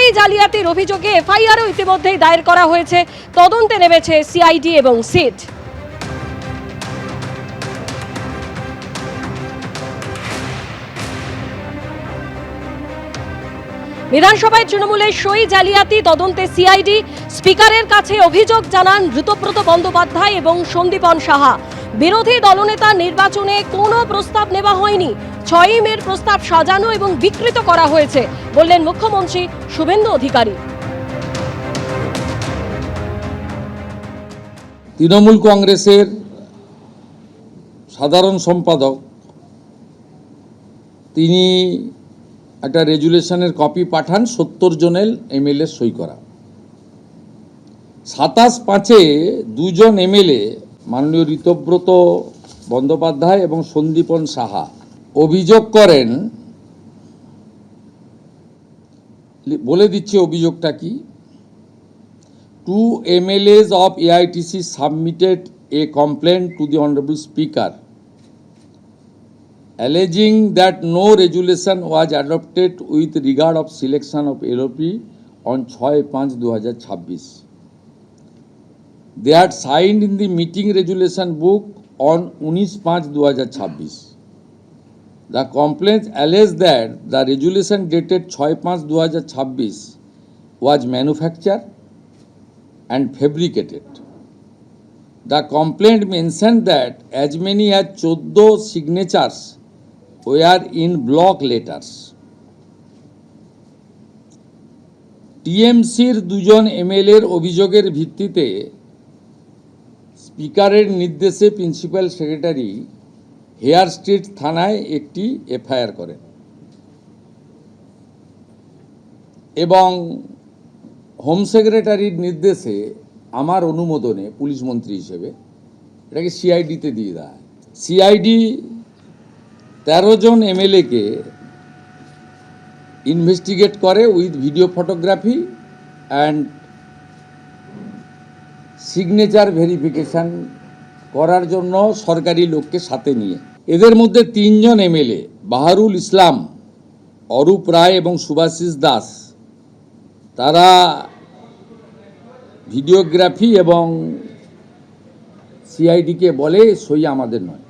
সই জালিয়াতির অভিযোগে এফআইআরও ইতিমধ্যেই দায়ের করা হয়েছে। তদন্তে নেমেছে সিআইডি এবং সিট। বিধানসভায় তৃণমূলের সই জালিয়াতি তদন্তে সিআইডি। স্পিকারের কাছে অভিযোগ জানান ঋতব্রত বন্দ্যোপাধ্যায় এবং সন্দীপন সাহা। বিরোধী দলনেতা নির্বাচনে কোনো প্রস্তাব নেওয়া হয়নি, 6ই মের প্রস্তাব সাজানো এবং বিকৃত করা হয়েছে বললেন মুখ্যমন্ত্রী শুভেন্দু অধিকারী। তৃণমূল কংগ্রেসের সাধারণ সম্পাদক তিনি একটা রেজুলেশনের কপি পাঠান 70 জনের এমএলএ সই করা। 27/5 দুজন এমএলএ মাননীয় ঋতব্রত বন্দ্যোপাধ্যায় এবং সন্দীপন সাহা অভিযোগ করেন, বলে দিচ্ছি অভিযোগটা কি। 2 MLAs of AITC submitted a complaint to the Honorable Speaker alleging that no resolution was adopted with regard of selection of LOP on 6/5/2026. They had signed in the meeting resolution book on 19/5/2026. The complaint alleged that the resolution dated 6/5/2026 was manufactured and fabricated. The complaint mentioned that as many as 14 signatures were in block letters. টিএমসির দুজন এমএলএর অভিযোগের ভিত্তিতে স্পিকারের নির্দেশে principal secretary hair street থানায় একটি FIR করেন এবং হোম সেক্রেটারির নির্দেশে আমার অনুমোদনে পুলিশ মন্ত্রী হিসেবে এটাকে সিআইডিতে দিয়ে দেয়। সিআইডি 13 জন এমএলএকে ইনভেস্টিগেট করে with video photography and signature verification করার জন্য সরকারি লোককে সাথে নিয়ে। এদের মধ্যে 3 জন এমএলএ বাহারুল ইসলাম, অরূপ রায় এবং সুভাষিস দাস, তারা ভিডিওগ্রাফি এবং সিআইডিকে বলে সই আমাদের নয়।